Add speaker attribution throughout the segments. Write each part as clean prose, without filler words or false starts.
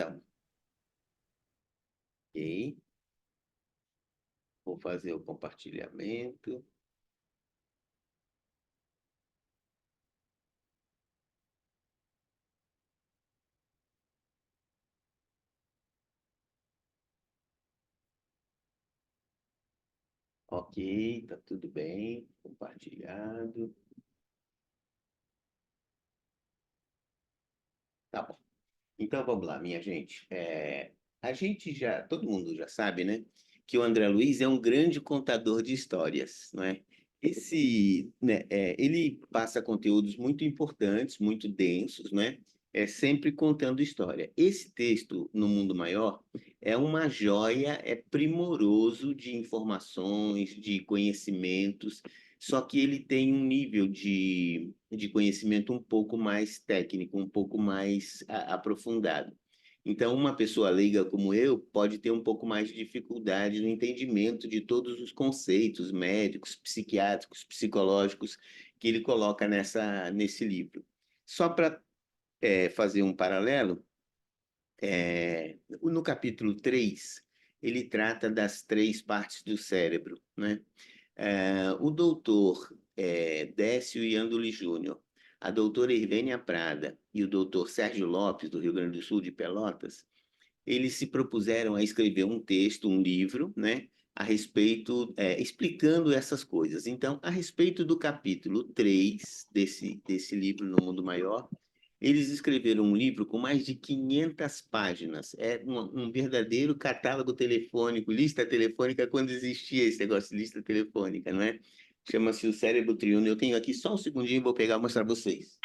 Speaker 1: Então, ok. Vou fazer o compartilhamento. Ok, tá tudo bem. Compartilhado. Tá bom. Então vamos lá, minha gente. A gente já, todo mundo já sabe, né, que o André Luiz é um grande contador de histórias, não é? Ele passa conteúdos muito importantes, muito densos, né? Sempre contando história. Esse texto, No Mundo Maior, é uma joia, é primoroso de informações, de conhecimentos, só que ele tem um nível de conhecimento um pouco mais técnico, um pouco mais aprofundado. Então, uma pessoa leiga como eu pode ter um pouco mais de dificuldade no entendimento de todos os conceitos médicos, psiquiátricos, psicológicos que ele coloca nesse livro. Só para fazer um paralelo, no capítulo 3 ele trata das três partes do cérebro, né? O doutor Décio Iandoli Júnior, a doutora Irvênia Prada e o doutor Sérgio Lopes, do Rio Grande do Sul, de Pelotas, eles se propuseram a escrever um texto, um livro, né, a respeito, explicando essas coisas. Então, a respeito do capítulo 3 desse livro, No Mundo Maior, eles escreveram um livro com mais de 500 páginas. É um verdadeiro catálogo telefônico, lista telefônica, quando existia esse negócio de lista telefônica, não é? Chama-se O Cérebro Triuno. Eu tenho aqui só um segundinho, vou pegar e mostrar para vocês.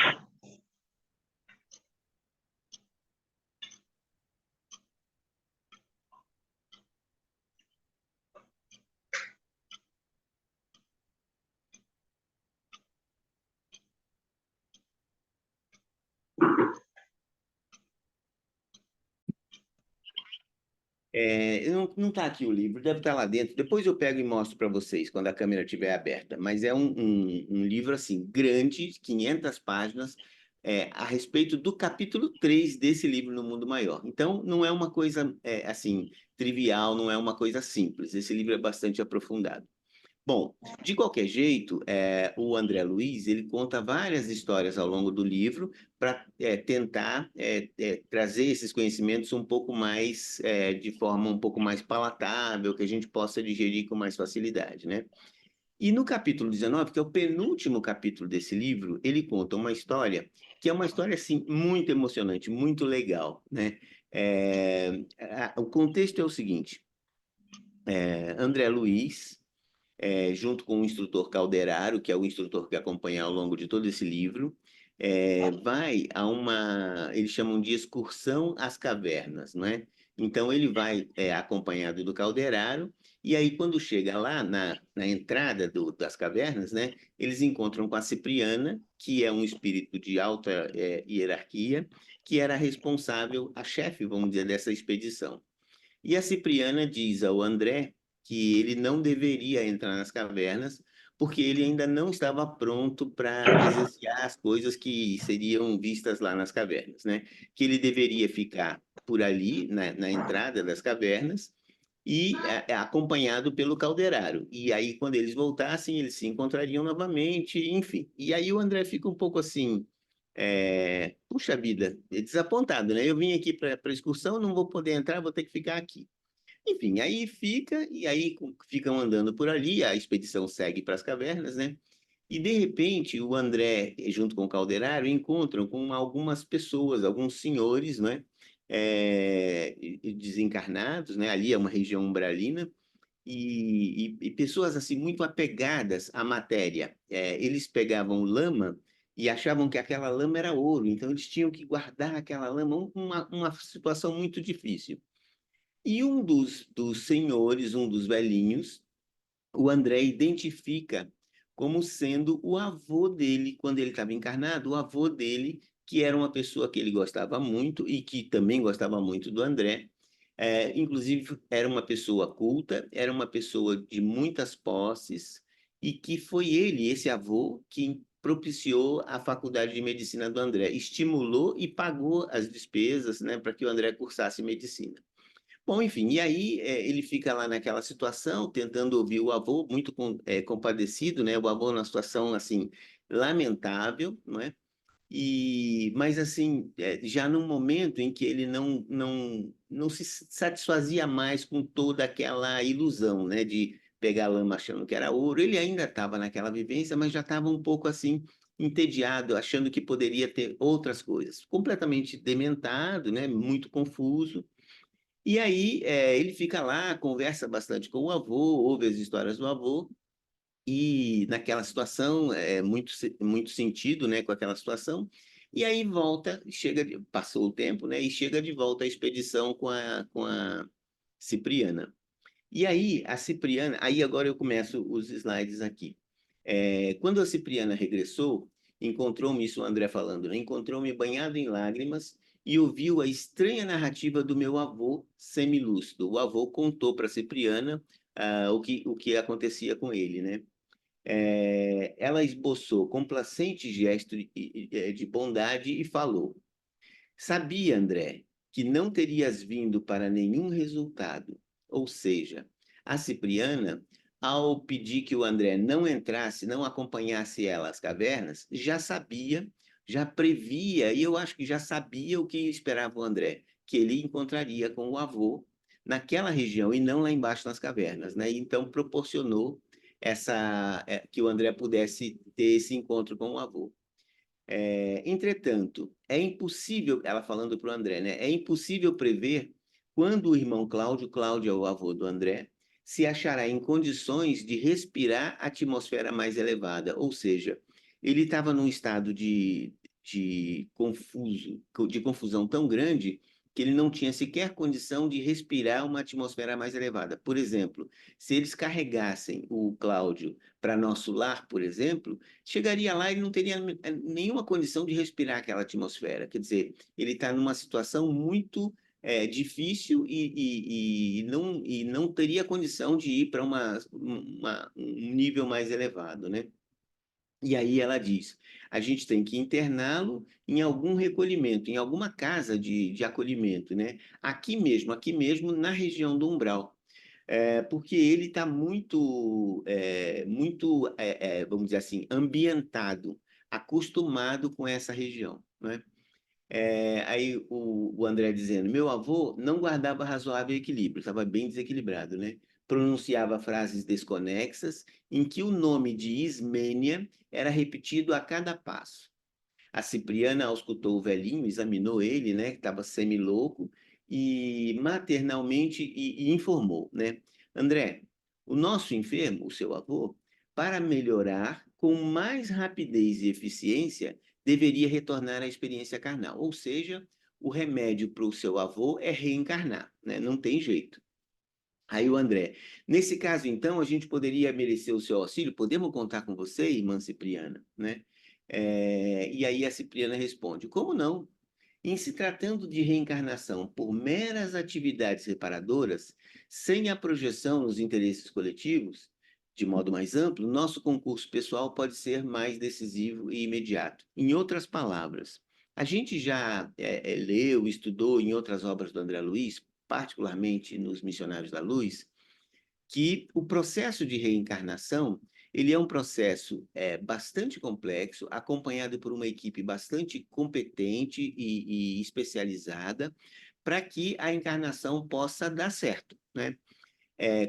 Speaker 1: Não está aqui o livro, deve estar lá dentro. Depois eu pego e mostro para vocês, quando a câmera estiver aberta. Mas é um livro, assim, grande, 500 páginas, a respeito do capítulo 3 desse livro, No Mundo Maior. Então, não é uma coisa, assim, trivial, não é uma coisa simples. Esse livro é bastante aprofundado. Bom, de qualquer jeito, o André Luiz ele conta várias histórias ao longo do livro para tentar trazer esses conhecimentos um pouco mais, de forma um pouco mais palatável, que a gente possa digerir com mais facilidade, né? E no capítulo 19, que é o penúltimo capítulo desse livro, ele conta uma história que é uma história, assim, muito emocionante, muito legal, né? O contexto é o seguinte, André Luiz junto com o instrutor Calderaro, que é o instrutor que acompanha ao longo de todo esse livro, vai a eles chamam de excursão às cavernas, não é? Então ele vai acompanhado do Calderaro, e aí quando chega lá na entrada das cavernas, né, eles encontram com a Cipriana, que é um espírito de alta hierarquia, que era responsável, a chefe, vamos dizer, dessa expedição. E a Cipriana diz ao André que ele não deveria entrar nas cavernas, porque ele ainda não estava pronto para presenciar as coisas que seriam vistas lá nas cavernas, né? Que ele deveria ficar por ali, na entrada das cavernas, e acompanhado pelo Calderaro. E aí, quando eles voltassem, eles se encontrariam novamente, enfim. E aí o André fica um pouco assim, puxa vida, desapontado, né? Eu vim aqui para excursão, não vou poder entrar, vou ter que ficar aqui. Enfim, aí fica, e aí ficam andando por ali, a expedição segue para as cavernas, né? E de repente o André, junto com o Calderaro, encontram com algumas pessoas, alguns senhores, né? Desencarnados, né? Ali é uma região umbralina, e pessoas assim muito apegadas à matéria. Eles pegavam lama e achavam que aquela lama era ouro, então eles tinham que guardar aquela lama, uma situação muito difícil. E um dos senhores, um dos velhinhos, o André identifica como sendo o avô dele, quando ele estava encarnado, o avô dele, que era uma pessoa que ele gostava muito e que também gostava muito do André. Inclusive, era uma pessoa culta, era uma pessoa de muitas posses, e que foi ele, esse avô, que propiciou a faculdade de medicina do André, estimulou e pagou as despesas, né, para que o André cursasse medicina. Bom, enfim, e aí ele fica lá naquela situação, tentando ouvir o avô, muito compadecido, né? O avô numa situação, assim, lamentável, não é? Mas, assim, já num momento em que ele não se satisfazia mais com toda aquela ilusão, né? De pegar lama achando que era ouro. Ele ainda estava naquela vivência, mas já estava um pouco, assim, entediado, achando que poderia ter outras coisas. Completamente dementado, né? Muito confuso. E aí ele fica lá, conversa bastante com o avô, ouve as histórias do avô, e naquela situação, muito sentido, né, com aquela situação, e aí volta, passou o tempo, né, e chega de volta à expedição com a Cipriana. E aí, a Cipriana, aí agora eu começo os slides aqui. Quando a Cipriana regressou, encontrou-me, isso o André falando, né? Encontrou-me banhado em lágrimas e ouviu a estranha narrativa do meu avô semilúcido. O avô contou para Cipriana o que acontecia com ele, né? Ela esboçou complacente gesto de bondade e falou: Sabia, André, que não terias vindo para nenhum resultado. Ou seja, a Cipriana, ao pedir que o André não entrasse, não acompanhasse ela às cavernas, já sabia, já previa, e eu acho que já sabia o que esperava o André, que ele encontraria com o avô naquela região e não lá embaixo nas cavernas, né? Então proporcionou que o André pudesse ter esse encontro com o avô. Entretanto, é impossível, ela falando para o André, né? É impossível prever quando o irmão Cláudio, Cláudio é o avô do André, se achará em condições de respirar a atmosfera mais elevada. Ou seja, ele estava num estado de confusão tão grande que ele não tinha sequer condição de respirar uma atmosfera mais elevada. Por exemplo, se eles carregassem o Cláudio para nosso lar, por exemplo, chegaria lá e não teria nenhuma condição de respirar aquela atmosfera. Quer dizer, ele está numa situação muito difícil e não teria condição de ir para um nível mais elevado, né? E aí ela diz: a gente tem que interná-lo em algum recolhimento, em alguma casa de acolhimento, né? Aqui mesmo, na região do umbral. Porque ele está vamos dizer assim, ambientado, acostumado com essa região, né? Aí o André dizendo, meu avô não guardava razoável equilíbrio, estava bem desequilibrado, né? Pronunciava frases desconexas, em que o nome de Ismênia era repetido a cada passo. A Cipriana auscultou o velhinho, examinou ele, né, que estava semi-louco, e maternalmente informou, né? André, o nosso enfermo, o seu avô, para melhorar com mais rapidez e eficiência, deveria retornar à experiência carnal. Ou seja, o remédio para o seu avô é reencarnar, né? Não tem jeito. Aí o André, nesse caso, então, a gente poderia merecer o seu auxílio? Podemos contar com você, irmã Cipriana, né? E aí a Cipriana responde: como não? Em se tratando de reencarnação por meras atividades reparadoras, sem a projeção nos interesses coletivos, de modo mais amplo, nosso concurso pessoal pode ser mais decisivo e imediato. Em outras palavras, a gente já leu, estudou em outras obras do André Luiz, particularmente nos Missionários da Luz, que o processo de reencarnação ele é um processo bastante complexo, acompanhado por uma equipe bastante competente e especializada, para que a encarnação possa dar certo, né?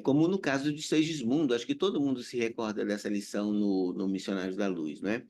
Speaker 1: Como no caso de Segismundo, acho que todo mundo se recorda dessa lição no Missionários da Luz, né?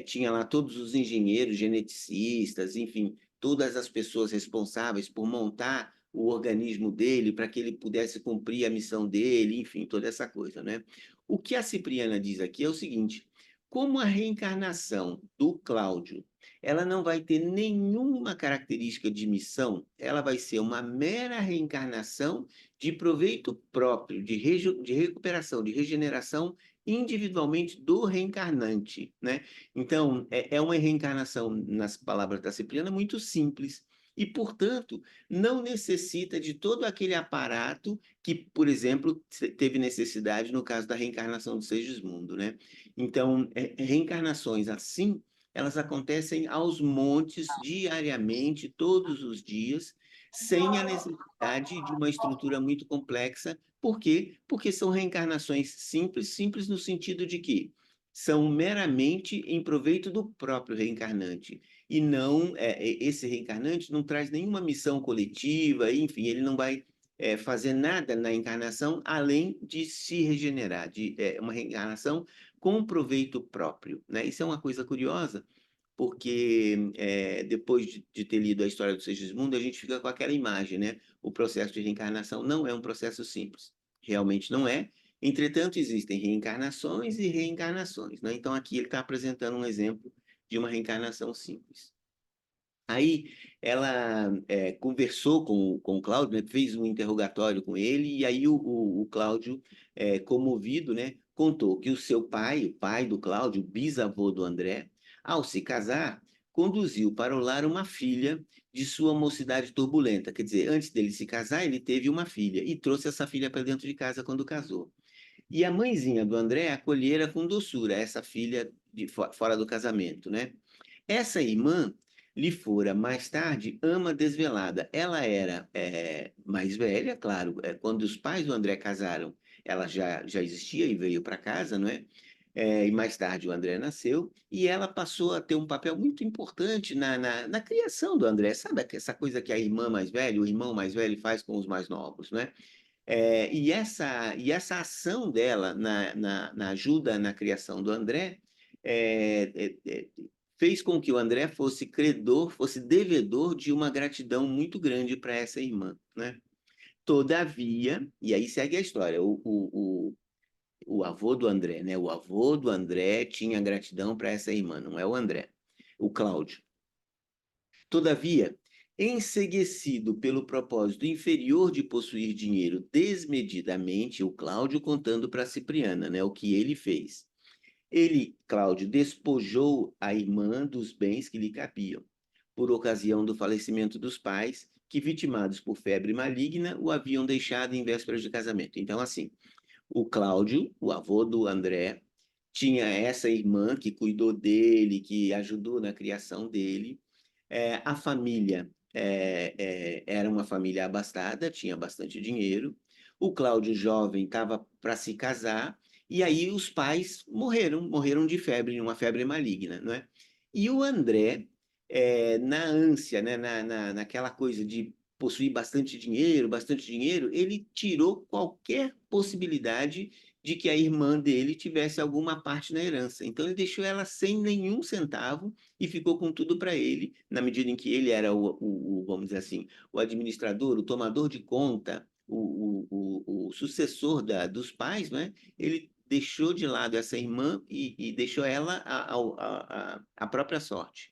Speaker 1: Tinha lá todos os engenheiros, geneticistas, enfim, todas as pessoas responsáveis por montar o organismo dele para que ele pudesse cumprir a missão dele, enfim, toda essa coisa, né? O que a Cipriana diz aqui é o seguinte: como a reencarnação do Cláudio, ela não vai ter nenhuma característica de missão, ela vai ser uma mera reencarnação de proveito próprio, de recuperação, de regeneração individualmente do reencarnante, né? Então, é uma reencarnação, nas palavras da Cipriana, muito simples. e, portanto, não necessita de todo aquele aparato que, por exemplo, teve necessidade no caso da reencarnação do Segismundo, né? Então, reencarnações assim, elas acontecem aos montes, diariamente, todos os dias, sem a necessidade de uma estrutura muito complexa. Por quê? Porque são reencarnações simples, simples no sentido de que são meramente em proveito do próprio reencarnante. E não, esse reencarnante não traz nenhuma missão coletiva, enfim, ele não vai fazer nada na encarnação além de se regenerar, de uma reencarnação com proveito próprio, né? Isso é uma coisa curiosa, porque depois de ter lido a história do Segismundo, a gente fica com aquela imagem, né? O processo de reencarnação não é um processo simples. Realmente não é. Entretanto, existem reencarnações e reencarnações, né? Então, aqui ele está apresentando um exemplo de uma reencarnação simples. Aí ela conversou com o Cláudio, né, fez um interrogatório com ele, e aí o Cláudio, comovido, né, contou que o seu pai, o pai do Cláudio, o bisavô do André, ao se casar, conduziu para o lar uma filha de sua mocidade turbulenta. Quer dizer, antes dele se casar, ele teve uma filha e trouxe essa filha para dentro de casa quando casou. E a mãezinha do André acolhera com doçura essa filha fora do casamento, né? Essa irmã lhe fora mais tarde ama desvelada. Ela era mais velha, claro, quando os pais do André casaram, ela já existia e veio para casa, não é? E mais tarde o André nasceu, e ela passou a ter um papel muito importante na criação do André. Sabe essa coisa que a irmã mais velha, o irmão mais velho faz com os mais novos, né? E essa ação dela na ajuda na criação do André fez com que o André fosse credor, fosse devedor de uma gratidão muito grande para essa irmã, né? Todavia, e aí segue a história, o avô do André, né? O avô do André tinha gratidão para essa irmã, não é o André, o Cláudio. Todavia, enceguecido pelo propósito inferior de possuir dinheiro desmedidamente, o Cláudio contando para Cipriana, né, o que ele fez. Ele, Cláudio, despojou a irmã dos bens que lhe cabiam, por ocasião do falecimento dos pais, que, vitimados por febre maligna, o haviam deixado em vésperas de casamento. Então, assim, o Cláudio, o avô do André, tinha essa irmã que cuidou dele, que ajudou na criação dele. A família era uma família abastada, tinha bastante dinheiro. O Cláudio, jovem, estava para se casar, e aí os pais morreram de febre, uma febre maligna, não é? E o André, na ânsia, né, naquela coisa de possuir bastante dinheiro, ele tirou qualquer possibilidade de que a irmã dele tivesse alguma parte na herança. Então ele deixou ela sem nenhum centavo e ficou com tudo para ele, na medida em que ele era vamos dizer assim, o administrador, o tomador de conta, o sucessor dos pais, né? Ele deixou de lado essa irmã e deixou ela à própria sorte.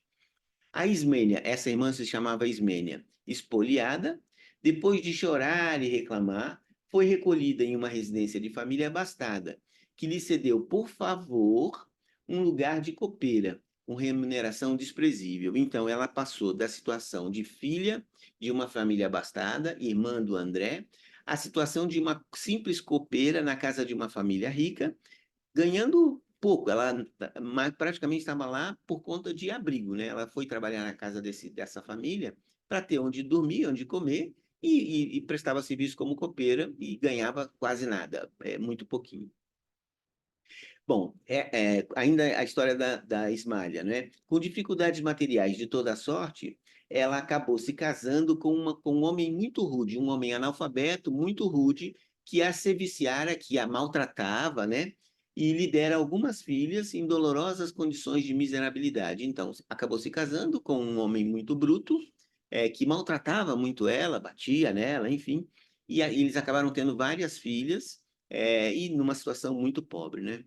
Speaker 1: A Ismênia, essa irmã se chamava Ismênia, espoliada, depois de chorar e reclamar, foi recolhida em uma residência de família abastada, que lhe cedeu por favor um lugar de copeira, com remuneração desprezível. Então, ela passou da situação de filha de uma família abastada, irmã do André, à situação de uma simples copeira na casa de uma família rica, ganhando pouco. Ela praticamente estava lá por conta de abrigo, né? Ela foi trabalhar na casa dessa família para ter onde dormir, onde comer, e prestava serviço como copeira e ganhava quase nada, muito pouquinho. Bom, ainda a história da Ismália, né? Com dificuldades materiais de toda sorte, ela acabou se casando com um homem muito rude, um homem analfabeto, muito rude, que a seviciara, que a maltratava, né? E lhe dera algumas filhas em dolorosas condições de miserabilidade. Então, acabou se casando com um homem muito bruto, que maltratava muito ela, batia nela, enfim. E eles acabaram tendo várias filhas, e numa situação muito pobre, né?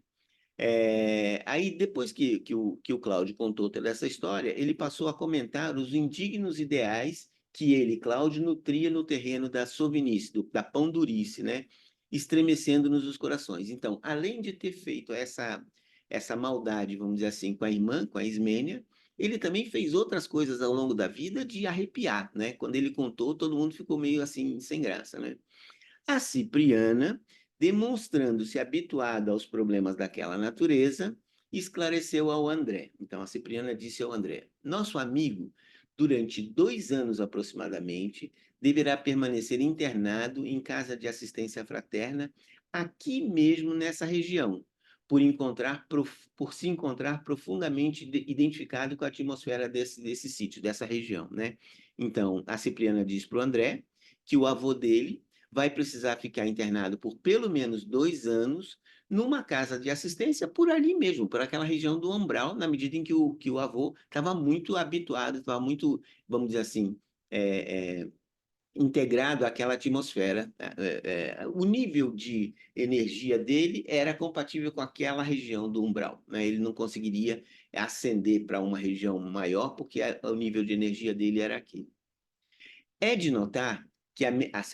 Speaker 1: Aí, depois que o Cláudio contou toda essa história, ele passou a comentar os indignos ideais que ele, Cláudio, nutria no terreno da sovinice, da pão-durice, né? Estremecendo-nos os corações. Então, além de ter feito essa maldade, vamos dizer assim, com a irmã, com a Ismênia, ele também fez outras coisas ao longo da vida de arrepiar, né? Quando ele contou, todo mundo ficou meio assim, sem graça, né? A Cipriana, demonstrando-se habituada aos problemas daquela natureza, esclareceu ao André. Então, a Cipriana disse ao André: Nosso amigo, durante 2 anos aproximadamente, deverá permanecer internado em casa de assistência fraterna, aqui mesmo nessa região, por se encontrar profundamente identificado com a atmosfera desse sítio, dessa região, né? Então, a Cipriana diz para o André que o avô dele vai precisar ficar internado por pelo menos 2 anos numa casa de assistência por ali mesmo, por aquela região do umbral, na medida em que o avô estava muito habituado, estava muito, vamos dizer assim, é, integrado àquela atmosfera. O nível de energia dele era compatível com aquela região do umbral, né? Ele não conseguiria ascender para uma região maior, porque o nível de energia dele era aquele. É de notar que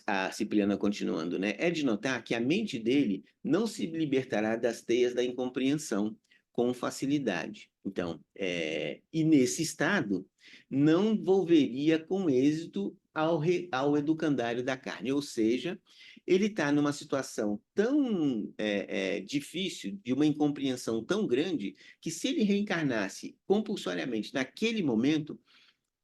Speaker 1: a Cipriana continuando, né? É de notar que a mente dele não se libertará das teias da incompreensão com facilidade. Então, e nesse estado, não volveria com êxito ao educandário da carne, ou seja, ele está numa situação tão difícil, de uma incompreensão tão grande, que se ele reencarnasse compulsoriamente naquele momento,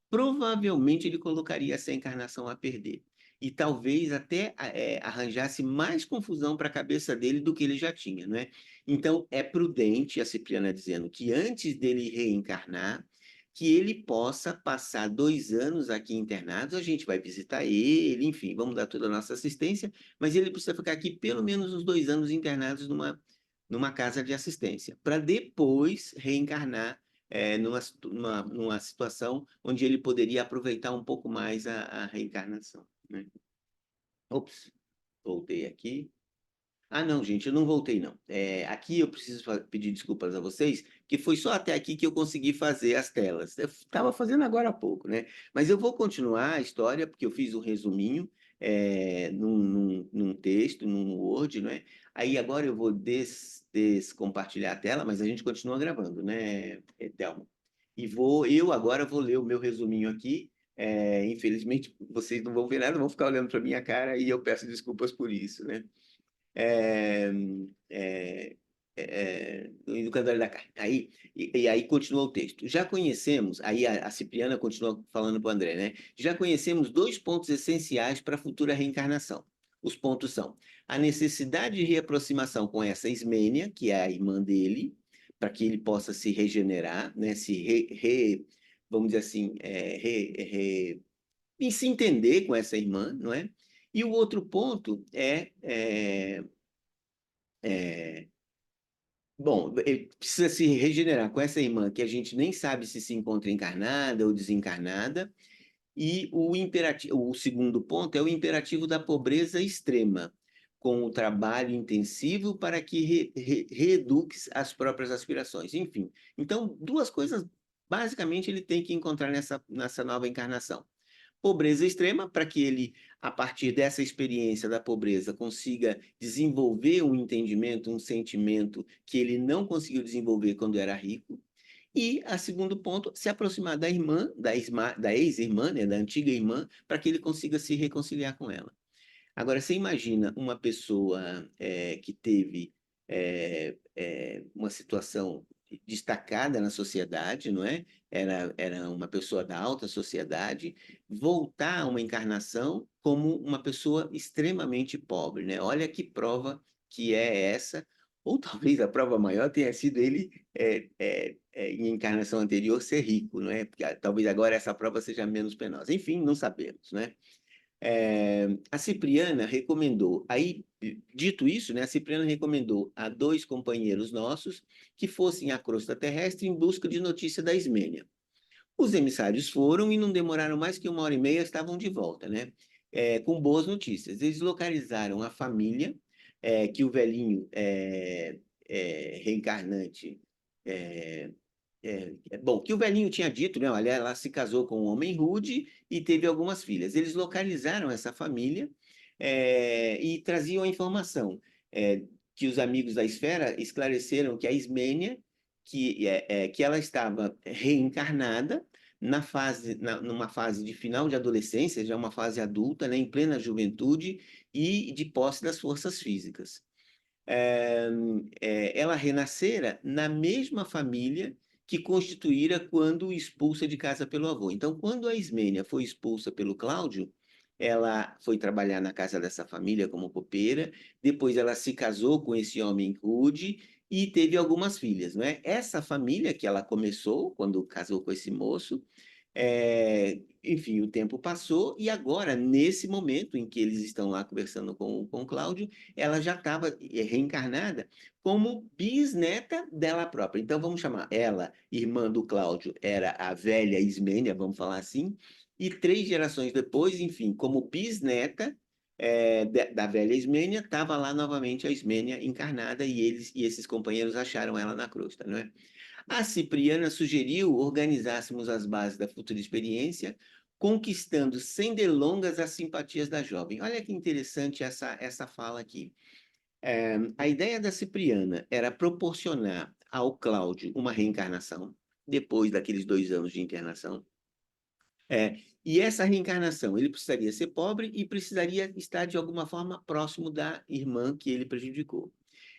Speaker 1: provavelmente ele colocaria essa encarnação a perder. E talvez até arranjasse mais confusão para a cabeça dele do que ele já tinha, não é? Então, é prudente, a Cipriana dizendo, que antes dele reencarnar, que ele possa passar 2 anos aqui internado, a gente vai visitar ele, enfim, vamos dar toda a nossa assistência, mas ele precisa ficar aqui pelo menos uns 2 anos internados numa casa de assistência, para depois reencarnar numa situação onde ele poderia aproveitar um pouco mais a reencarnação, né? Ops, voltei aqui. Ah, não, gente, eu não voltei, não. Aqui eu preciso pedir desculpas a vocês, que foi só até aqui que eu consegui fazer as telas. Eu estava fazendo agora há pouco, né? Mas eu vou continuar a história, porque eu fiz um resuminho num texto, num Word, né? Aí agora eu vou descompartilhar a tela, mas a gente continua gravando, né, Thelma? Eu agora vou ler o meu resuminho aqui. Infelizmente, vocês não vão ver nada, vão ficar olhando para minha cara e eu peço desculpas por isso, né? é, é, do Educador da Carne. E aí continua o texto. Já conhecemos, aí a Cipriana continua falando para o André, né? Já conhecemos 2 pontos essenciais para a futura reencarnação. Os pontos são a necessidade de reaproximação com essa Ismênia, que é a irmã dele, para que ele possa se regenerar, né? Vamos dizer assim, e se entender com essa irmã, não é? E o outro ponto é, bom, ele precisa se regenerar com essa irmã que a gente nem sabe se encontra encarnada ou desencarnada. E o segundo ponto é o imperativo da pobreza extrema, com o trabalho intensivo para que reeduque as próprias aspirações. Enfim, então, duas coisas basicamente ele tem que encontrar nessa nova encarnação: pobreza extrema, para que ele, a partir dessa experiência da pobreza, consiga desenvolver um entendimento, um sentimento que ele não conseguiu desenvolver quando era rico. E, a segundo ponto, se aproximar da irmã, da ex-irmã, né, da antiga irmã, para que ele consiga se reconciliar com ela. Agora, você imagina uma pessoa que teve uma situação destacada na sociedade, não é? Era uma pessoa da alta sociedade, voltar a uma encarnação como uma pessoa extremamente pobre, né? Olha que prova que é essa, ou talvez a prova maior tenha sido ele, em encarnação anterior, ser rico, não é? Porque talvez agora essa prova seja menos penosa. Enfim, não sabemos, né? A Cipriana recomendou, aí, dito isso, né, a Cipriana recomendou a 2 companheiros nossos que fossem à crosta terrestre em busca de notícia da Ismênia. Os emissários foram e não demoraram mais que 1 hora e meia, estavam de volta, né? Com boas notícias. Eles localizaram a família, que o velhinho reencarnante bom, que o velhinho tinha dito, né? Olha, ela se casou com um homem rude e teve algumas filhas. Eles localizaram essa família e traziam a informação que os amigos da esfera esclareceram que a Ismênia que ela estava reencarnada numa fase de final de adolescência, já uma fase adulta, né, em plena juventude e de posse das forças físicas. Ela renascera na mesma família que constituíra quando expulsa de casa pelo avô. Então, quando a Ismênia foi expulsa pelo Cláudio, ela foi trabalhar na casa dessa família como copeira, depois ela se casou com esse homem rude e teve algumas filhas, não é? Essa família que ela começou quando casou com esse moço, enfim, o tempo passou e agora, nesse momento em que eles estão lá conversando com o Cláudio, ela já estava reencarnada como bisneta dela própria. Então, vamos chamar ela, irmã do Cláudio, era a velha Ismênia, vamos falar assim, e 3 gerações depois, enfim, como bisneta da velha Ismênia, estava lá novamente a Ismênia encarnada e esses companheiros acharam ela na crosta, não é? A Cipriana sugeriu organizássemos as bases da futura experiência, conquistando sem delongas as simpatias da jovem. Olha que interessante essa fala aqui. A ideia da Cipriana era proporcionar ao Cláudio uma reencarnação, depois daqueles 2 anos de internação. E essa reencarnação, ele precisaria ser pobre e precisaria estar, de alguma forma, próximo da irmã que ele prejudicou.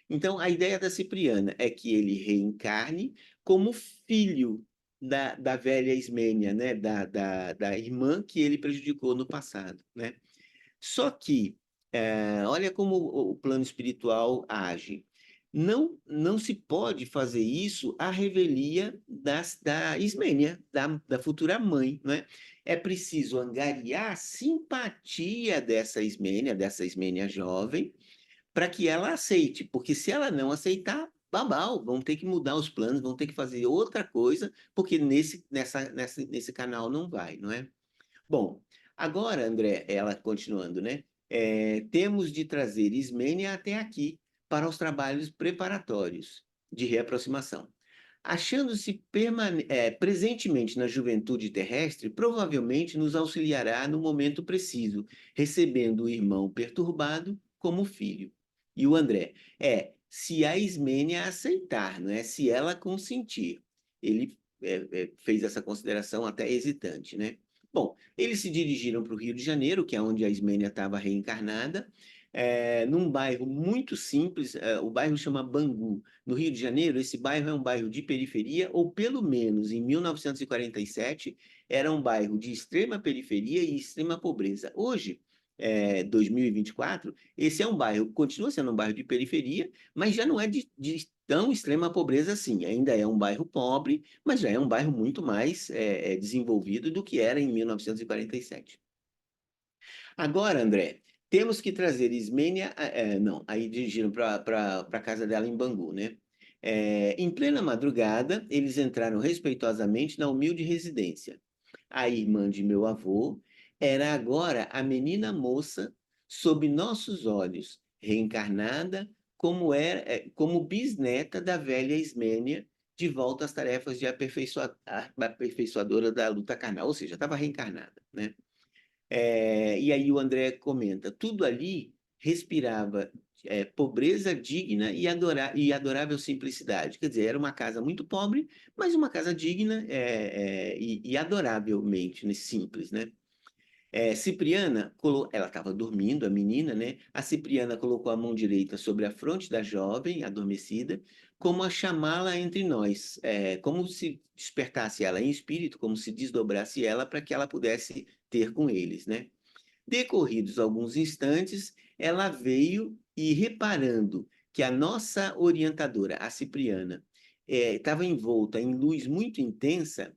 Speaker 1: Então, a ideia da Cipriana é que ele reencarne como filho da velha Ismênia, né? da irmã que ele prejudicou no passado. Né? Só que, olha como o plano espiritual age. Não se pode fazer isso à revelia da Ismênia, da futura mãe. Né? É preciso angariar a simpatia dessa Ismênia jovem, para que ela aceite, porque se ela não aceitar, babau, vão ter que mudar os planos, vão ter que fazer outra coisa, porque nesse canal não vai, não é? Bom, agora, André, ela continuando, né? Temos de trazer Ismênia até aqui para os trabalhos preparatórios de reaproximação. Achando-se presentemente na juventude terrestre, provavelmente nos auxiliará no momento preciso, recebendo o irmão perturbado como filho. E o André, se a Ismênia aceitar, não é? Se ela consentir. Ele fez essa consideração até hesitante, né? Bom, eles se dirigiram para o Rio de Janeiro, que é onde a Ismênia estava reencarnada, num bairro muito simples, o bairro chama Bangu. No Rio de Janeiro, esse bairro é um bairro de periferia, ou pelo menos em 1947, era um bairro de extrema periferia e extrema pobreza. Hoje, 2024, esse é um bairro, continua sendo um bairro de periferia, mas já não é de tão extrema pobreza assim. Ainda é um bairro pobre, mas já é um bairro muito mais desenvolvido do que era em 1947. Agora, André, temos que trazer Ismênia. Não, aí dirigiram para a casa dela em Bangu, né? Em plena madrugada, eles entraram respeitosamente na humilde residência. A irmã de meu avô era agora a menina moça sob nossos olhos, reencarnada como bisneta da velha Ismênia, de volta às tarefas de aperfeiçoadora da luta carnal, ou seja, estava reencarnada, né? E aí o André comenta, tudo ali respirava pobreza digna e adorável simplicidade. Quer dizer, era uma casa muito pobre, mas uma casa digna e adoravelmente simples, né? Cipriana, ela estava dormindo, a menina, né? A Cipriana colocou a mão direita sobre a fronte da jovem, adormecida, como a chamá-la entre nós, como se despertasse ela em espírito, como se desdobrasse ela para que ela pudesse ter com eles, né? Decorridos alguns instantes, ela veio e, reparando que a nossa orientadora, a Cipriana, estava envolta em luz muito intensa,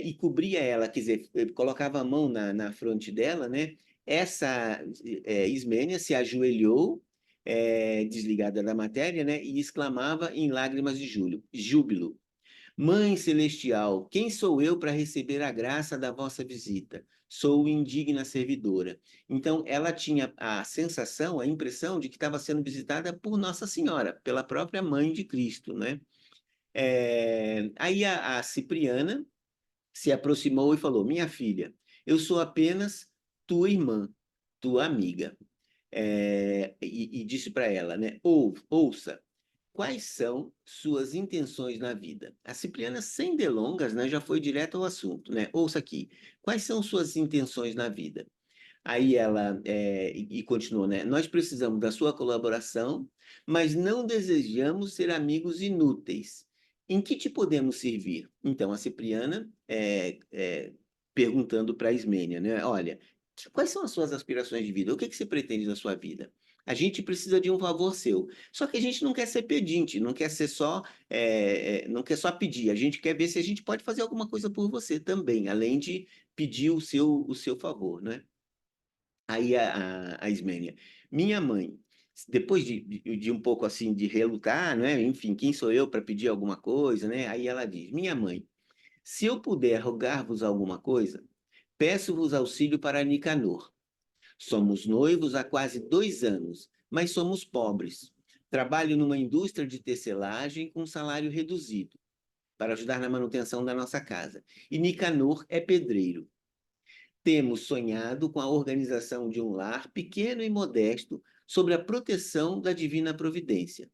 Speaker 1: e cobria ela, quer dizer, colocava a mão na fronte dela, né? Essa Ismênia se ajoelhou, desligada da matéria, né? E exclamava em lágrimas de júbilo: Mãe Celestial, quem sou eu para receber a graça da vossa visita? Sou indigna servidora. Então, ela tinha a sensação, a impressão de que estava sendo visitada por Nossa Senhora, pela própria Mãe de Cristo, né? Aí a Cipriana se aproximou e falou: Minha filha, eu sou apenas tua irmã, tua amiga. E disse para ela, né? Ouça, quais são suas intenções na vida? A Cipriana, sem delongas, né, já foi direto ao assunto, né? Ouça aqui. Quais são suas intenções na vida? Aí ela e continuou, né? Nós precisamos da sua colaboração, mas não desejamos ser amigos inúteis. Em que te podemos servir? Então, a Cipriana perguntando para a Ismênia, né? Olha, quais são as suas aspirações de vida? O que que você pretende da sua vida? A gente precisa de um favor seu. Só que a gente não quer ser pedinte, não quer ser só, não quer só pedir. A gente quer ver se a gente pode fazer alguma coisa por você também, além de pedir o seu favor, né? Aí a Ismênia, minha mãe, depois de um pouco assim de relutar, né? Enfim, quem sou eu para pedir alguma coisa, né? Aí ela diz, minha mãe, se eu puder rogar-vos alguma coisa, peço-vos auxílio para Nicanor. Somos noivos há quase 2 anos, mas somos pobres. Trabalho numa indústria de tecelagem com salário reduzido, para ajudar na manutenção da nossa casa. E Nicanor é pedreiro. Temos sonhado com a organização de um lar pequeno e modesto sob a proteção da divina providência.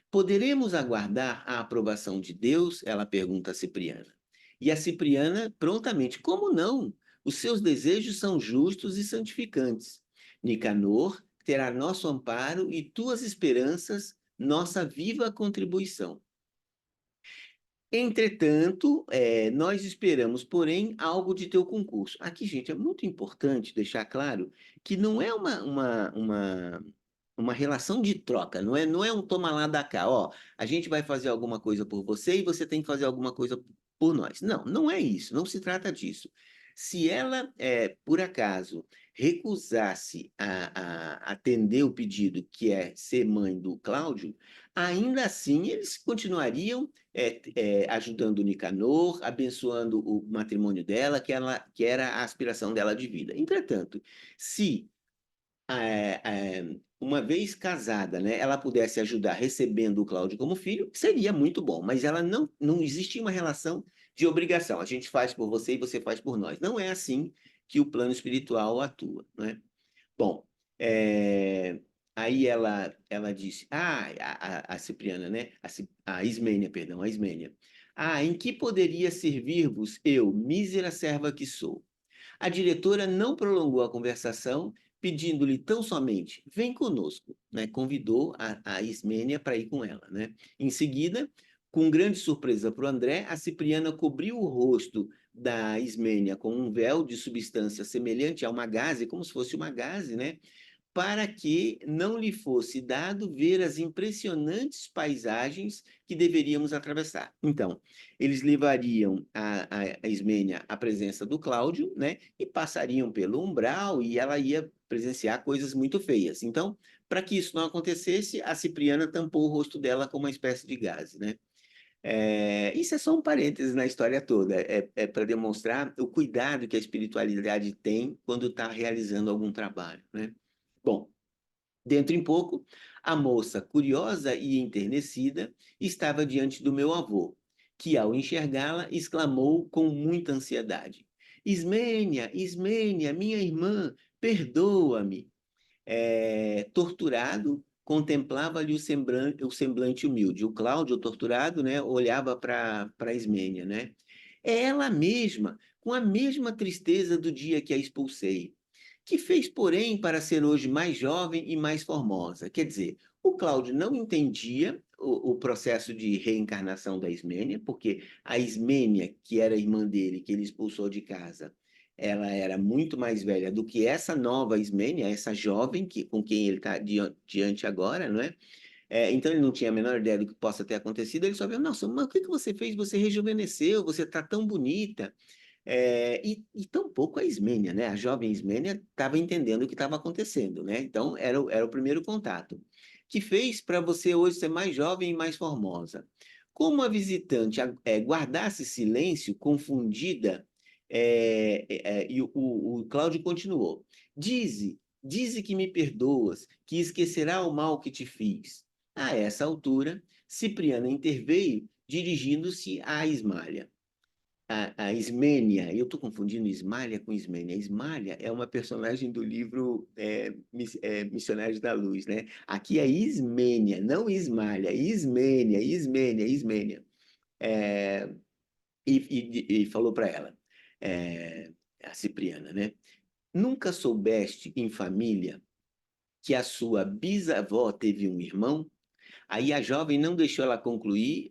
Speaker 1: Poderemos aguardar a aprovação de Deus? Ela pergunta a Cipriana. E a Cipriana, prontamente, como não? Os seus desejos são justos e santificantes. Nicanor terá nosso amparo e tuas esperanças, nossa viva contribuição. Entretanto, nós esperamos, porém, algo de teu concurso. Aqui, gente, é muito importante deixar claro que não é uma relação de troca, não é um toma lá da cá, ó, a gente vai fazer alguma coisa por você e você tem que fazer alguma coisa por nós. Não, não é isso, não se trata disso. Se ela, por acaso, recusasse a atender o pedido, que é ser mãe do Cláudio, ainda assim eles continuariam ajudando o Nicanor, abençoando o matrimônio dela, que era a aspiração dela de vida. Entretanto, se uma vez casada, né, ela pudesse ajudar recebendo o Cláudio como filho, seria muito bom, mas ela não existia uma relação de obrigação. A gente faz por você e você faz por nós. Não é assim que o plano espiritual atua, né? Bom, aí ela disse, a Cipriana, né? A Ismênia, perdão, a Ismênia. Em que poderia servir-vos eu, mísera serva que sou? A diretora não prolongou a conversação, pedindo-lhe tão somente, vem conosco, né? Convidou a Ismênia para ir com ela, né? Em seguida, com grande surpresa para o André, a Cipriana cobriu o rosto da Ismênia com um véu de substância semelhante a uma gaze, como se fosse uma gaze, né? Para que não lhe fosse dado ver as impressionantes paisagens que deveríamos atravessar. Então, eles levariam a Ismênia à presença do Cláudio, né, e passariam pelo umbral e ela ia presenciar coisas muito feias. Então, para que isso não acontecesse, a Cipriana tampou o rosto dela com uma espécie de gaze, né? Isso é só um parêntese na história toda, é para demonstrar o cuidado que a espiritualidade tem quando está realizando algum trabalho, né? Bom, dentro em pouco, a moça, curiosa e enternecida, estava diante do meu avô, que, ao enxergá-la, exclamou com muita ansiedade: Ismênia, Ismênia, minha irmã, perdoa-me. Torturado, contemplava-lhe o semblante humilde. O Cláudio, torturado, né, olhava para Ismênia, né? É ela mesma, com a mesma tristeza do dia que a expulsei. Que fez, porém, para ser hoje mais jovem e mais formosa? Quer dizer, o Cláudio não entendia o processo de reencarnação da Ismênia, porque a Ismênia, que era irmã dele, que ele expulsou de casa, ela era muito mais velha do que essa nova Ismênia, essa jovem com quem ele está diante agora, não é? Então ele não tinha a menor ideia do que possa ter acontecido, ele só viu, nossa, mas o que você fez? Você rejuvenesceu, você está tão bonita. E tampouco a Ismênia, né? A jovem Ismênia estava entendendo o que estava acontecendo, né? Então era o primeiro contato. Que fez para você hoje ser mais jovem e mais formosa. Como a visitante guardasse silêncio, confundida, e o Cláudio continuou: dize que me perdoas, que esquecerá o mal que te fiz. A essa altura, Cipriana interveio, dirigindo-se à Ismália. a Ismênia, eu estou confundindo Ismália com Ismênia. Ismália é uma personagem do livro Missionários da Luz, né? Aqui é Ismênia, não Ismália, Ismênia, Ismênia, Ismênia. É, e falou para ela, a Cipriana, né? Nunca soubeste em família que a sua bisavó teve um irmão? Aí a jovem não deixou ela concluir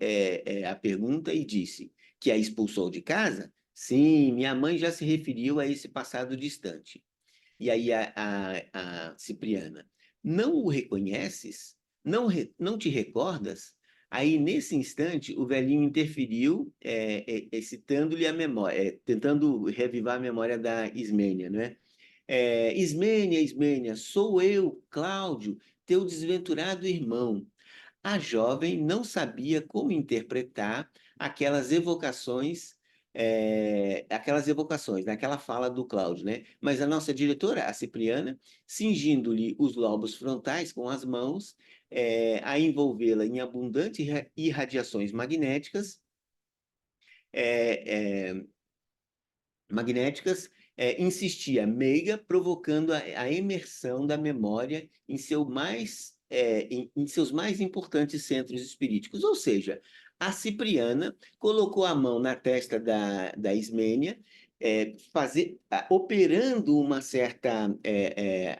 Speaker 1: a pergunta e disse que a expulsou de casa? Sim, minha mãe já se referiu a esse passado distante. E aí a Cipriana, não o reconheces? Não te recordas? Aí, nesse instante, o velhinho interferiu, excitando-lhe a memória, tentando revivar a memória da Ismênia, não é? Ismênia, Ismênia, sou eu, Cláudio, teu desventurado irmão. A jovem não sabia como interpretar aquelas evocações, naquela fala do Cláudio, né? Mas a nossa diretora, a Cipriana, cingindo-lhe os lobos frontais com as mãos, a envolvê-la em abundantes irradiações é, é, insistia meiga, provocando a imersão da memória em seus mais importantes centros espiríticos. Ou seja, a Cipriana colocou a mão na testa da Ismênia, operando uma certa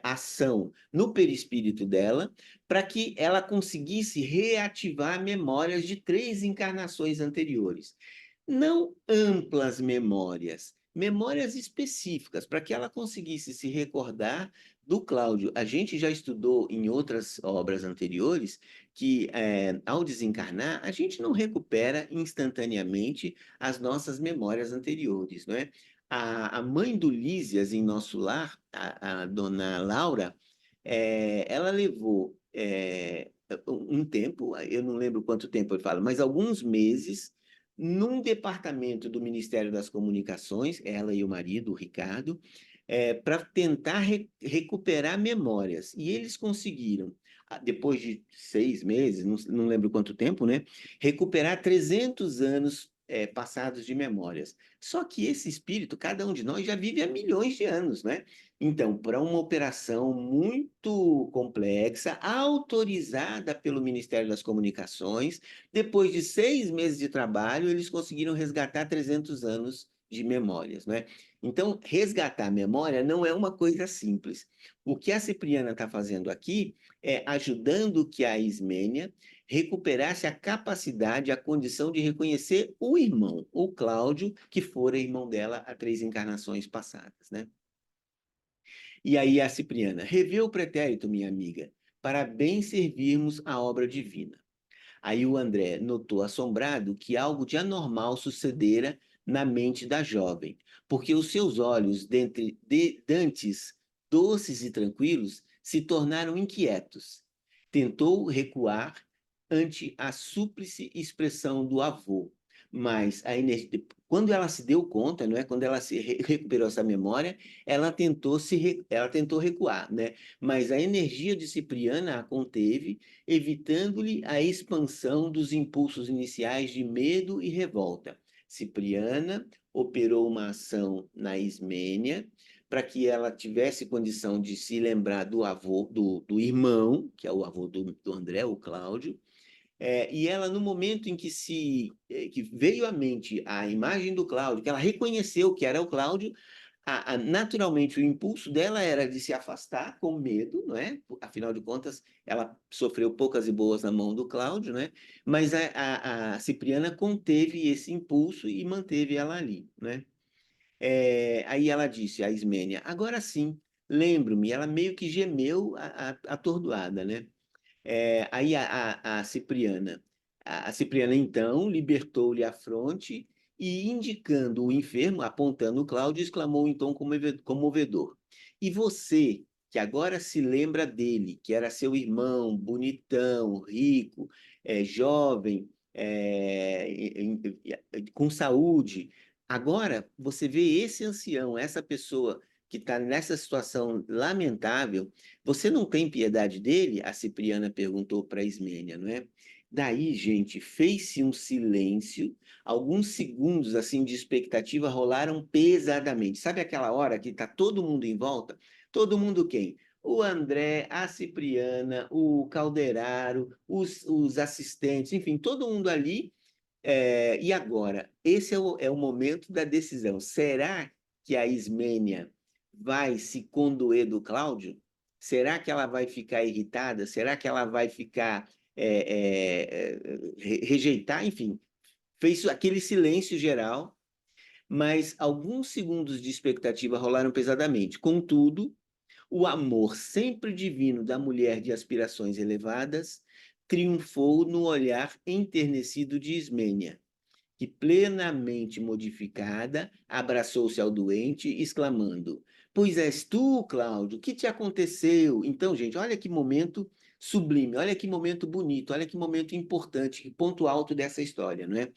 Speaker 1: ação no perispírito dela, para que ela conseguisse reativar memórias de 3 encarnações anteriores. Não amplas memórias, memórias específicas, para que ela conseguisse se recordar do Cláudio. A gente já estudou em outras obras anteriores que, ao desencarnar, a gente não recupera instantaneamente as nossas memórias anteriores, não é? A mãe do Lísias em nosso lar, a dona Laura, ela levou um tempo, eu não lembro quanto tempo eu falo, mas alguns meses num departamento do Ministério das Comunicações, ela e o marido, o Ricardo, para tentar recuperar memórias. E eles conseguiram, depois de 6 meses, não lembro quanto tempo, né, recuperar 300 anos passados de memórias. Só que esse espírito, cada um de nós já vive há milhões de anos, né? Então, para uma operação muito complexa, autorizada pelo Ministério das Comunicações, depois de 6 meses de trabalho, eles conseguiram resgatar 300 anos de memórias, né? Então, resgatar a memória não é uma coisa simples. O que a Cipriana está fazendo aqui é ajudando que a Ismênia recuperasse a capacidade, a condição de reconhecer o irmão, o Cláudio, que fora irmão dela há 3 encarnações passadas, né? E aí a Cipriana, revê o pretérito, minha amiga, para bem servirmos a obra divina. Aí o André notou assombrado que algo de anormal sucedera na mente da jovem, porque os seus olhos, dantes doces e tranquilos, se tornaram inquietos. Tentou recuar ante a súplice expressão do avô, mas quando ela se deu conta, não é? Quando ela recuperou essa memória, ela tentou recuar, né? Mas a energia de Cipriana a conteve, evitando-lhe a expansão dos impulsos iniciais de medo e revolta. Cipriana operou uma ação na Ismênia para que ela tivesse condição de se lembrar do avô, do irmão, que é o avô do André, o Cláudio, e ela, no momento em que veio à mente a imagem do Cláudio, que ela reconheceu que era o Cláudio, naturalmente o impulso dela era de se afastar com medo, não é? Afinal de contas, ela sofreu poucas e boas na mão do Cláudio, né? Mas a Cipriana conteve esse impulso e manteve ela ali, né? Aí ela disse, a Ismênia, agora sim, lembro-me, ela meio que gemeu atordoada, né? Aí a Cipriana então libertou-lhe a fronte e, indicando o enfermo, apontando o Cláudio, exclamou em tom comovedor: E você, que agora se lembra dele, que era seu irmão, bonitão, rico, jovem, com saúde, agora você vê esse ancião, essa pessoa que está nessa situação lamentável, você não tem piedade dele? A Cipriana perguntou para Ismênia, não é? Daí, gente, fez-se um silêncio, alguns segundos assim de expectativa rolaram pesadamente. Sabe aquela hora que está todo mundo em volta? Todo mundo quem? O André, a Cipriana, o Calderaro, os assistentes, enfim, todo mundo ali. E agora? Esse é o momento da decisão. Será que a Ismênia vai se condoer do Cláudio? Será que ela vai ficar irritada? Será que ela vai ficar rejeitar? Enfim, fez aquele silêncio geral, mas alguns segundos de expectativa rolaram pesadamente. Contudo, o amor sempre divino da mulher de aspirações elevadas triunfou no olhar enternecido de Ismênia, que, plenamente modificada, abraçou-se ao doente, exclamando: Pois és tu, Cláudio, o que te aconteceu? Então, gente, olha que momento sublime, olha que momento bonito, olha que momento importante, que ponto alto dessa história, não é?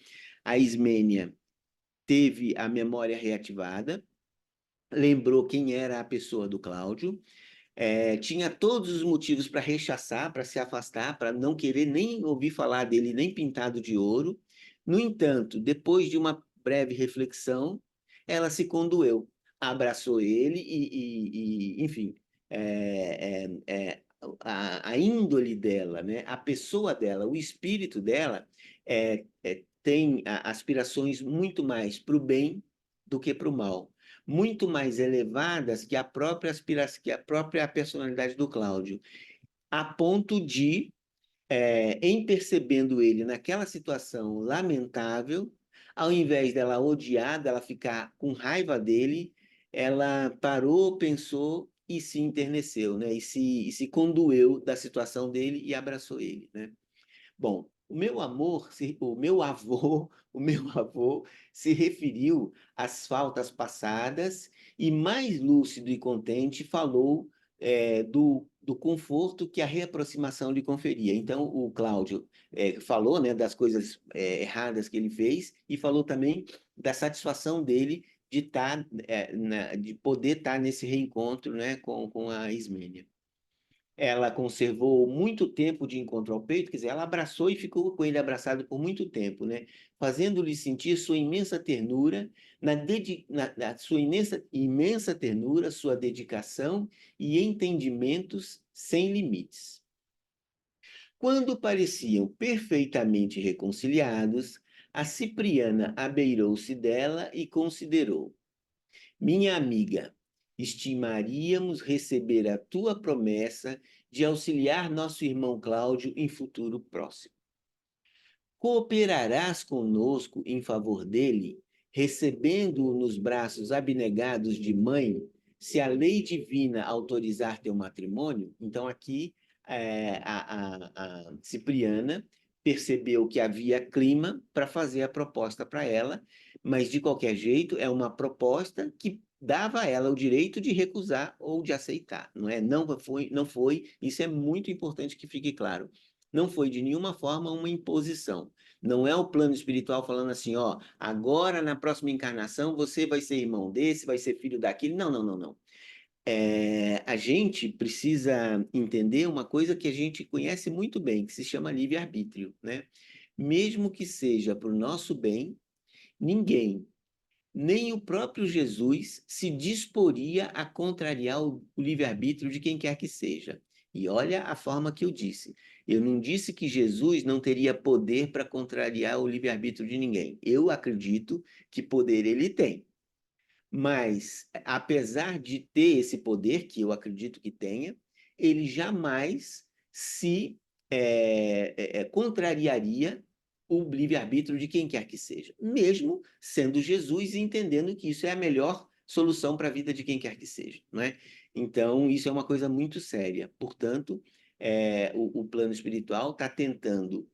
Speaker 1: A Ismênia teve a memória reativada, lembrou quem era a pessoa do Cláudio, tinha todos os motivos para rechaçar, para se afastar, para não querer nem ouvir falar dele, nem pintado de ouro. No entanto, depois de uma breve reflexão, ela se condoeu, abraçou ele enfim, a índole dela, né, a pessoa dela, o espírito dela tem aspirações muito mais para o bem do que para o mal, muito mais elevadas que a própria personalidade do Cláudio, a ponto de, em percebendo ele naquela situação lamentável, ao invés dela odiar, dela ficar com raiva dele, ela parou, pensou e se enterneceu, né? E se condoeu da situação dele e abraçou ele, né? Bom, o meu avô se referiu às faltas passadas e, mais lúcido e contente, falou do conforto que a reaproximação lhe conferia. Então, o Cláudio falou, né, das coisas erradas que ele fez e falou também da satisfação dele de poder estar nesse reencontro, né, com a Ismênia. Ela conservou muito tempo de encontro ao peito, quer dizer, ela abraçou e ficou com ele abraçado por muito tempo, né? Fazendo-lhe sentir sua imensa ternura, na sua imensa ternura, sua dedicação e entendimentos sem limites. Quando pareciam perfeitamente reconciliados, a Cipriana abeirou-se dela e considerou: Minha amiga, estimaríamos receber a tua promessa de auxiliar nosso irmão Cláudio em futuro próximo. Cooperarás conosco em favor dele, recebendo-o nos braços abnegados de mãe, se a lei divina autorizar teu matrimônio? Então, aqui, a Cipriana percebeu que havia clima para fazer a proposta para ela, mas, de qualquer jeito, é uma proposta que dava a ela o direito de recusar ou de aceitar, não é? Não foi, isso é muito importante que fique claro. Não foi de nenhuma forma uma imposição. Não é o plano espiritual falando assim, ó, agora na próxima encarnação você vai ser irmão desse, vai ser filho daquele. Não, não, não, não. A gente precisa entender uma coisa que a gente conhece muito bem, que se chama livre-arbítrio, né? Mesmo que seja para o nosso bem, ninguém, nem o próprio Jesus, se disporia a contrariar o livre-arbítrio de quem quer que seja. E olha a forma que eu disse. Eu não disse que Jesus não teria poder para contrariar o livre-arbítrio de ninguém. Eu acredito que poder ele tem. Mas, apesar de ter esse poder, que eu acredito que tenha, ele jamais se contrariaria o livre-arbítrio de quem quer que seja, mesmo sendo Jesus e entendendo que isso é a melhor solução para a vida de quem quer que seja, não é? Então, isso é uma coisa muito séria. Portanto, o plano espiritual está tentando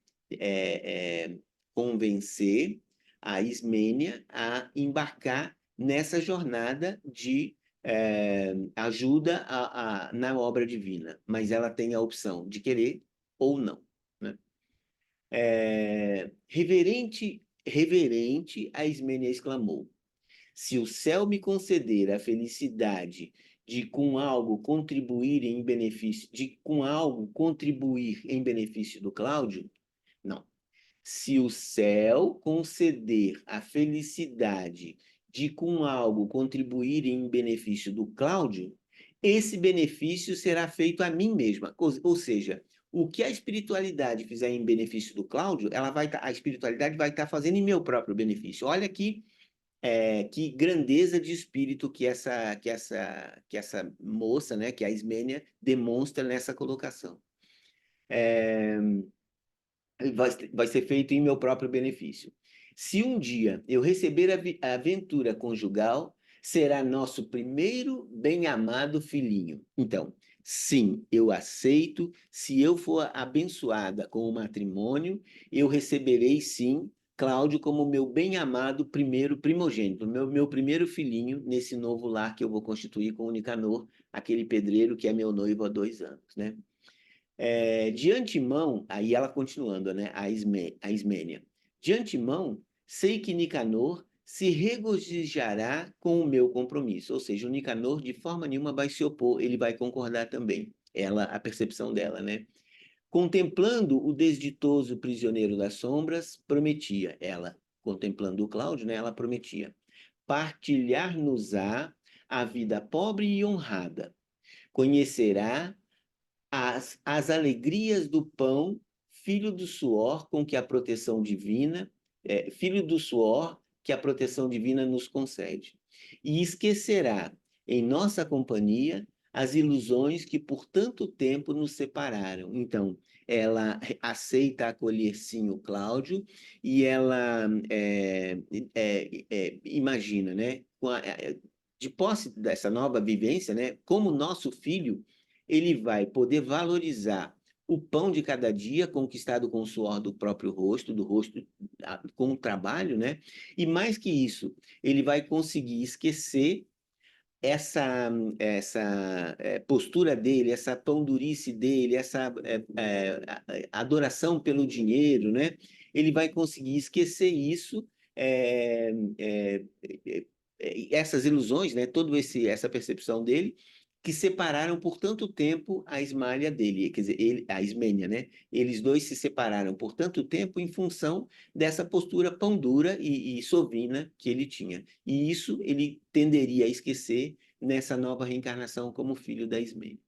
Speaker 1: convencer a Ismênia a embarcar nessa jornada de ajuda na obra divina, mas ela tem a opção de querer ou não, né? Reverente, a Ismênia exclamou: Se o céu me conceder a felicidade de com algo contribuir em benefício do Cláudio, não, Se o céu conceder a felicidade de com algo contribuir em benefício do Cláudio, esse benefício será feito a mim mesma. Ou seja, o que a espiritualidade fizer em benefício do Cláudio, a espiritualidade vai estar fazendo em meu próprio benefício. Olha que grandeza de espírito que essa moça, né, que é a Ismênia, demonstra nessa colocação. Vai ser feito em meu próprio benefício. Se um dia eu receber a aventura conjugal, será nosso primeiro bem-amado filhinho. Então, sim, eu aceito. Se eu for abençoada com o matrimônio, eu receberei, sim, Cláudio como meu bem-amado primeiro primogênito, meu primeiro filhinho nesse novo lar que eu vou constituir com o Nicanor, aquele pedreiro que é meu noivo há 2 anos, né? De antemão, aí ela continuando, né, a Ismênia. De antemão, sei que Nicanor se regozijará com o meu compromisso. Ou seja, o Nicanor de forma nenhuma vai se opor, ele vai concordar também. Ela, a percepção dela, né? Contemplando o desditoso prisioneiro das sombras, prometia, ela, contemplando o Cláudio, né, ela prometia, partilhar-nos-á a vida pobre e honrada. Conhecerá as alegrias do pão, filho do suor com que a proteção divina, filho do suor que a proteção divina nos concede. E esquecerá, em nossa companhia, as ilusões que por tanto tempo nos separaram. Então, ela aceita acolher sim o Cláudio e ela imagina, né, de posse dessa nova vivência, né, como nosso filho, ele vai poder valorizar o pão de cada dia conquistado com o suor do próprio rosto, do rosto com o trabalho, né? E mais que isso, ele vai conseguir esquecer essa postura dele, essa pão-durice dele, essa adoração pelo dinheiro, né? Ele vai conseguir esquecer isso, é, é, essas ilusões, né? Essa percepção dele, que separaram por tanto tempo a Ismália dele, quer dizer, a Ismênia, né? Eles dois se separaram por tanto tempo em função dessa postura pão dura e sovina que ele tinha. E isso ele tenderia a esquecer nessa nova reencarnação como filho da Ismênia.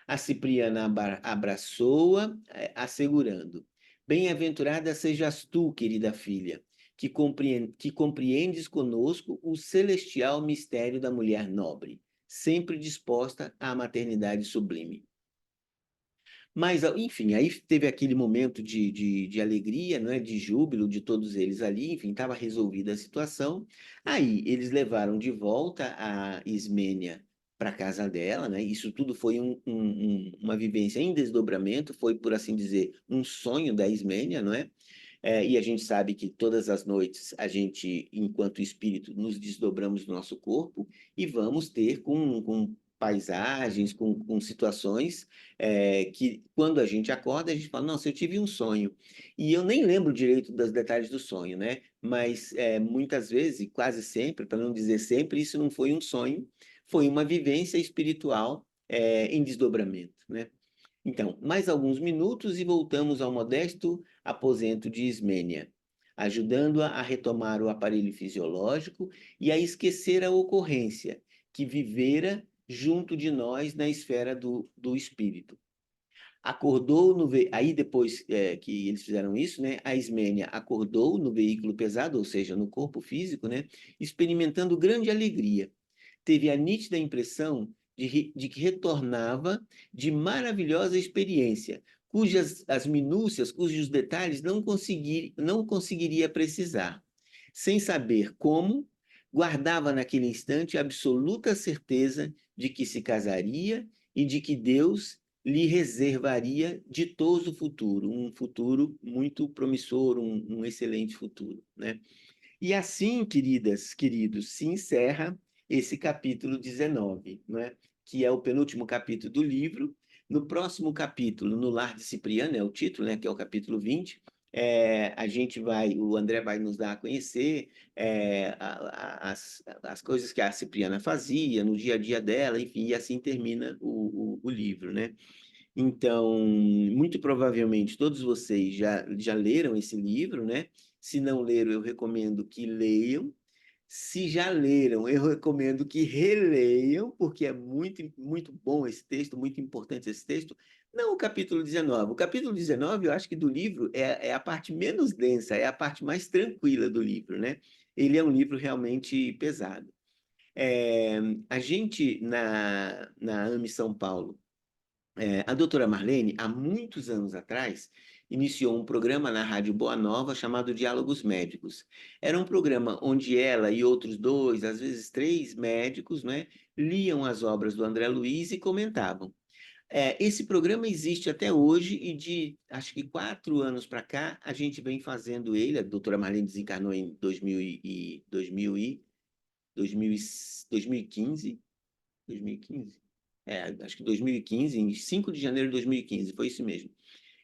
Speaker 1: A Cipriana abraçou-a, assegurando: Bem-aventurada sejas tu, querida filha, que compreendes conosco o celestial mistério da mulher nobre, sempre disposta à maternidade sublime. Mas, enfim, aí teve aquele momento de alegria, não é? De júbilo de todos eles ali, enfim, estava resolvida a situação. Aí eles levaram de volta a Ismênia para a casa dela, né? Isso tudo foi uma vivência em desdobramento, foi, por assim dizer, um sonho da Ismênia, não é? E a gente sabe que todas as noites a gente, enquanto espírito, nos desdobramos do nosso corpo e vamos ter com paisagens, com situações que, quando a gente acorda, a gente fala, nossa, eu tive um sonho. E eu nem lembro direito dos detalhes do sonho, né? Mas muitas vezes, e quase sempre, para não dizer sempre, isso não foi um sonho, foi uma vivência espiritual em desdobramento, né? Então, mais alguns minutos e voltamos ao modesto aposento de Ismênia, ajudando-a a retomar o aparelho fisiológico e a esquecer a ocorrência que vivera junto de nós na esfera do espírito. Acordou no aí depois que eles fizeram isso, né, a Ismênia acordou no veículo pesado, ou seja, no corpo físico, né, experimentando grande alegria. Teve a nítida impressão de que retornava de maravilhosa experiência, cujas as minúcias, cujos detalhes não conseguiria precisar. Sem saber como, guardava naquele instante a absoluta certeza de que se casaria e de que Deus lhe reservaria ditoso futuro, um futuro muito promissor, um excelente futuro, né? E assim, queridas, queridos, se encerra esse capítulo 19, né? Que é o penúltimo capítulo do livro. No próximo capítulo, No Lar de Cipriano, é o título, né? Que é o capítulo 20, o André vai nos dar a conhecer as coisas que a Cipriana fazia no dia a dia dela, enfim, e assim termina o livro, né? Então, muito provavelmente todos vocês já leram esse livro, né? Se não leram, eu recomendo que leiam. Se já leram, eu recomendo que releiam, porque é muito, muito bom esse texto, muito importante esse texto. Não o capítulo 19. O capítulo 19, eu acho que do livro é a parte menos densa, é a parte mais tranquila do livro, né? Ele é um livro realmente pesado. É, a gente, na AME São Paulo, a doutora Marlene, há muitos anos atrás, iniciou um programa na Rádio Boa Nova chamado Diálogos Médicos. Era um programa onde ela e outros dois, às vezes três médicos, né, liam as obras do André Luiz e comentavam. Esse programa existe até hoje e de, acho que 4 anos para cá, a gente vem fazendo ele. A doutora Marlene desencarnou em 2015, 2015? Acho que 2015, em 5 de janeiro de 2015, foi isso mesmo.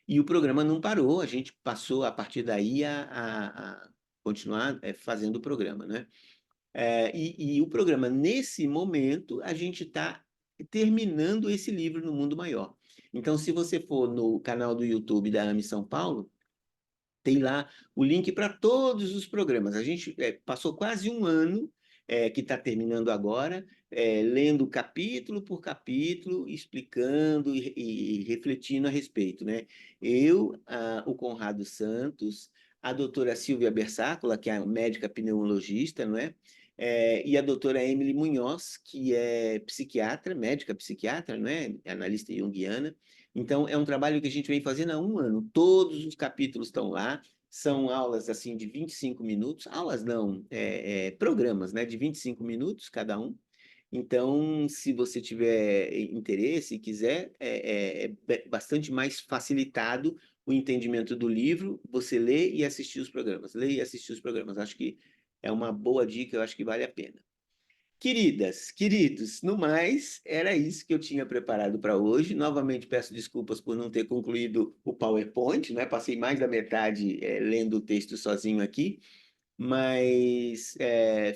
Speaker 1: E o programa não parou, a gente passou a partir daí a continuar fazendo o programa, né? E o programa, nesse momento, a gente está terminando esse livro no Mundo Maior. Então, se você for no canal do YouTube da AME São Paulo, tem lá o link para todos os programas. A gente passou quase um ano, que está terminando agora, lendo capítulo por capítulo, explicando e refletindo a respeito, né? Eu, o Conrado Santos, a doutora Silvia Bersácola, que é a médica pneumologista, não é? E a doutora Emily Munhoz, que é psiquiatra, médica psiquiatra, não é? Analista junguiana. Então, é um trabalho que a gente vem fazendo há um ano. Todos os capítulos estão lá. São aulas assim de 25 minutos. Aulas não, programas, né? De 25 minutos cada um. Então, se você tiver interesse e quiser, é bastante mais facilitado o entendimento do livro, você lê e assistir os programas. Lê e assistir os programas. Acho que é uma boa dica, eu acho que vale a pena. Queridas, queridos, no mais, era isso que eu tinha preparado para hoje. Novamente peço desculpas por não ter concluído o PowerPoint, né? Passei mais da metade lendo o texto sozinho aqui, mas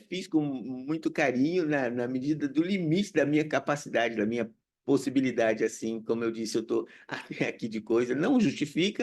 Speaker 1: fiz com muito carinho, na medida do limite da minha capacidade, da minha possibilidade, assim, como eu disse, eu estou aqui de coisa, não justifica.